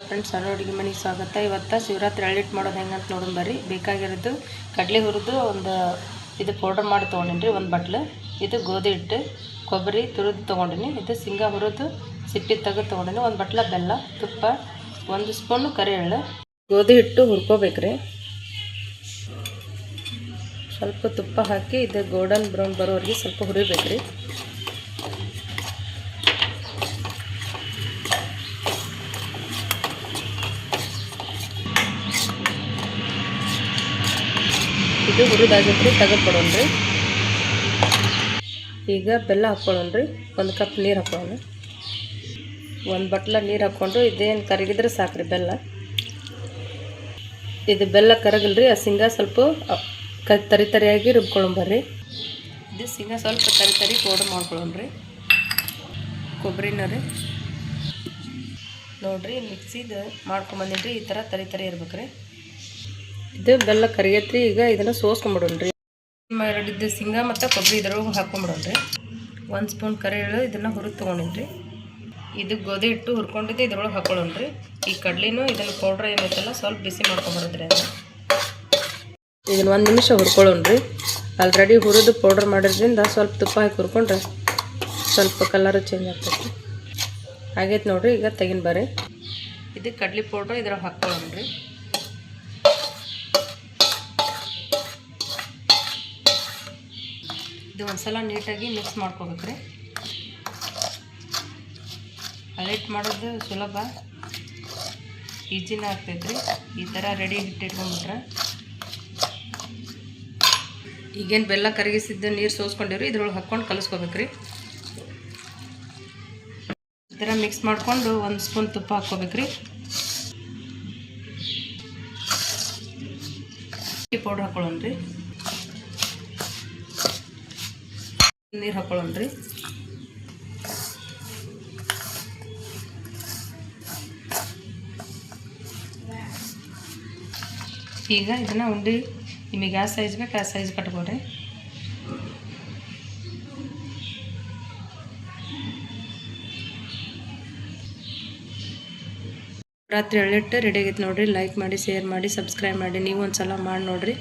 Friends, ಸಣ್ಣ ಅಡುಗೆ ಮನೆಗೆ ಸ್ವಾಗತ. ಇವತ್ತು ಶಿವರಾತ್ರಿ ಎಳ್ಳಿಟ್ಟು ಮಾಡೋದು ಹೆಂಗೆ ಅಂತ ನೋಡೋಣ ಬರ್ರಿ. ಬೇಕಾಗಿರೋದು ಕಡಲೆ ಹುರಿದು ಒಂದು ಇದು ಪೌಡರ್ ಮಾಡಿ ತೊಗೊಂಡಿನಿ, ಒಂದು ಬಟ್ಲು. ಇದು ಗೋಧಿ ಹಿಟ್ಟು, ಕೊಬ್ಬರಿ ತುರಿದು ತೊಗೊಂಡಿನಿ. ಇದು ಶೇಂಗಾ ಹುರಿದು ಸಿಪ್ಪೆ ತೆಗೆದು ತೊಗೊಂಡಿನಿ. ಒಂದು ಬಟ್ಲ ಬೆಲ್ಲ, ತುಪ್ಪ, 1 ಸ್ಪೂನು ಕರಿ ಎಳ್ಳು. ಗೋಧಿ ಹಿಟ್ಟು ಹುರ್ಕೋಬೇಕ್ರಿ. ಸ್ವಲ್ಪ ತುಪ್ಪ ಹಾಕಿ ಇದು ಗೋಲ್ಡನ್ ಬ್ರೌನ್ ಬರೋವರೆಗೆ ಸ್ವಲ್ಪ ಹುರಿಬೇಕ್ರಿ. ಇದು ಹುರಿದಾಗೈತ್ರಿ, ತೆಗೆದುಕೊಡೋಣ್ರಿ. ಈಗ ಬೆಲ್ಲ ಹಾಕ್ಕೊಳ್ಳೋಣ್ರಿ. 1 ಕಪ್ ನೀರು ಹಾಕೊಳ್ಳೋಣ. 1 ಬಟ್ಲ ನೀರು ಹಾಕ್ಕೊಂಡು ಇದೇನು ಕರಗಿದ್ರೆ ಸಾಕ್ರಿ ಬೆಲ್ಲ. ಇದು ಬೆಲ್ಲ ಕರಗಲ್ರಿ, ಆ ಶೇಂಗಾ ಸ್ವಲ್ಪ ತರಿ ತರಿಯಾಗಿ ರುಬ್ಕೊಳ್ಳೊಂಬರ್ರಿ. ಇದು ಶೇಂಗಾ ಸ್ವಲ್ಪ ತರಿ ತರಿ ಪೌಡರ್ ಮಾಡ್ಕೊಳ್ಳೋಣ್ರಿ. ಕೊಬ್ಬರಿನ ರೀ ನೋಡಿರಿ, ಮಿಕ್ಸಿದು ಮಾಡ್ಕೊಂಬಂದಿನ್ರಿ. ಈ ಥರ ತರಿ ತರಿ ಇರ್ಬೇಕ್ರಿ. ಇದು ಬೆಲ್ಲ ಕರಿಗೈತ್ರಿ. ಈಗ ಇದನ್ನು ಸೋಸ್ಕೊಂಬಿಡೋಣ್ರಿ. ಮಾಡಿದ್ದು ಶೇಂಗಾ ಮತ್ತು ಕೊಬ್ಬರಿ ಇದ್ರೊಳಗೆ ಹಾಕ್ಕೊಂಬಿಡೋಣ್ರಿ. 1 ಸ್ಪೂನ್ ಕರಿ ಎಳ್ಳು ಇದನ್ನು ಹುರಿದು ತೊಗೊಂಡಿನ್ರಿ. ಇದು ಗೋಧಿ ಹಿಟ್ಟು ಹುರ್ಕೊಂಡಿದ್ದು ಇದ್ರೊಳಗೆ ಹಾಕ್ಕೊಳ್ಳೋಣ್ರಿ. ಈ ಕಡ್ಲಿನೂ ಇದನ್ನು ಪೌಡ್ರ್ ಏನೈತಲ್ಲ ಸ್ವಲ್ಪ ಬಿಸಿ ಮಾಡ್ಕೊಂಬರೋದ್ರಿ. ಇದನ್ನು 1 ನಿಮಿಷ ಹುರ್ಕೊಳ್ಳೋಣ್ರಿ. ಆಲ್ರೆಡಿ ಹುರಿದು ಪೌಡ್ರ್ ಮಾಡೋದ್ರಿಂದ ಸ್ವಲ್ಪ ತುಪ್ಪ ಹಾಕಿ ಹುರ್ಕೊಂಡ್ರೆ ಸ್ವಲ್ಪ ಕಲರ್ ಚೇಂಜ್ ಆಗ್ತೈತಿ. ಆಗೈತೆ ನೋಡಿರಿ. ಈಗ ತೆಗಿನ್ ಬರ್ರಿ. ಇದು ಕಡ್ಲಿ ಪೌಡ್ರ್ ಇದ್ರೊಳಗೆ ಹಾಕ್ಕೊಳ್ಳೋಣ್ರಿ. ಇದು ಒಂದ್ಸಲ ನೀಟಾಗಿ ಮಿಕ್ಸ್ ಮಾಡ್ಕೋಬೇಕ್ರಿ. ಎಳ್ಳಿಟ್ಟು ಮಾಡೋದು ಸುಲಭ, ಈಜಿನ ಆಗ್ತೈತ್ರಿ. ಈ ಥರ ರೆಡಿ ಇಟ್ಟಿಟ್ಕೊಂಡ್ಬಿಟ್ರೆ. ಈಗೇನು ಬೆಲ್ಲ ಕರಗಿಸಿದ್ದು ನೀರು ಸೋಸ್ಕೊಂಡಿವ್ರಿ, ಇದ್ರೊಳಗೆ ಹಾಕ್ಕೊಂಡು ಕಲಿಸ್ಕೋಬೇಕ್ರಿ. ಈ ಥರ ಮಿಕ್ಸ್ ಮಾಡಿಕೊಂಡು 1 ಸ್ಪೂನ್ ತುಪ್ಪ ಹಾಕ್ಕೋಬೇಕ್ರಿ. ಪೌಡ್ರ್ ಹಾಕ್ಕೊಳ್ಳೋಣ್ರಿ. ನೀರು ಹಾಕ್ಕೊಳ್ಳೋಣ್ರಿ. ಈಗ ಇದನ್ನು ಉಂಡೆ ನಿಮಗೆ ಯಾವ ಸೈಜ್ ಬೇಕು ಆ ಸೈಜ್ ಕಟ್ಕೊಳ್ರಿ. ರಾತ್ರಿ ಎಳ್ಳಿಟ್ಟು ರೆಡಿ ಆಗೈತೆ ನೋಡಿರಿ. ಲೈಕ್ ಮಾಡಿ, ಶೇರ್ ಮಾಡಿ, ಸಬ್ಸ್ಕ್ರೈಬ್ ಮಾಡಿ. ನೀವು ಒಂದು ಸಲ ಮಾಡಿ ನೋಡಿರಿ.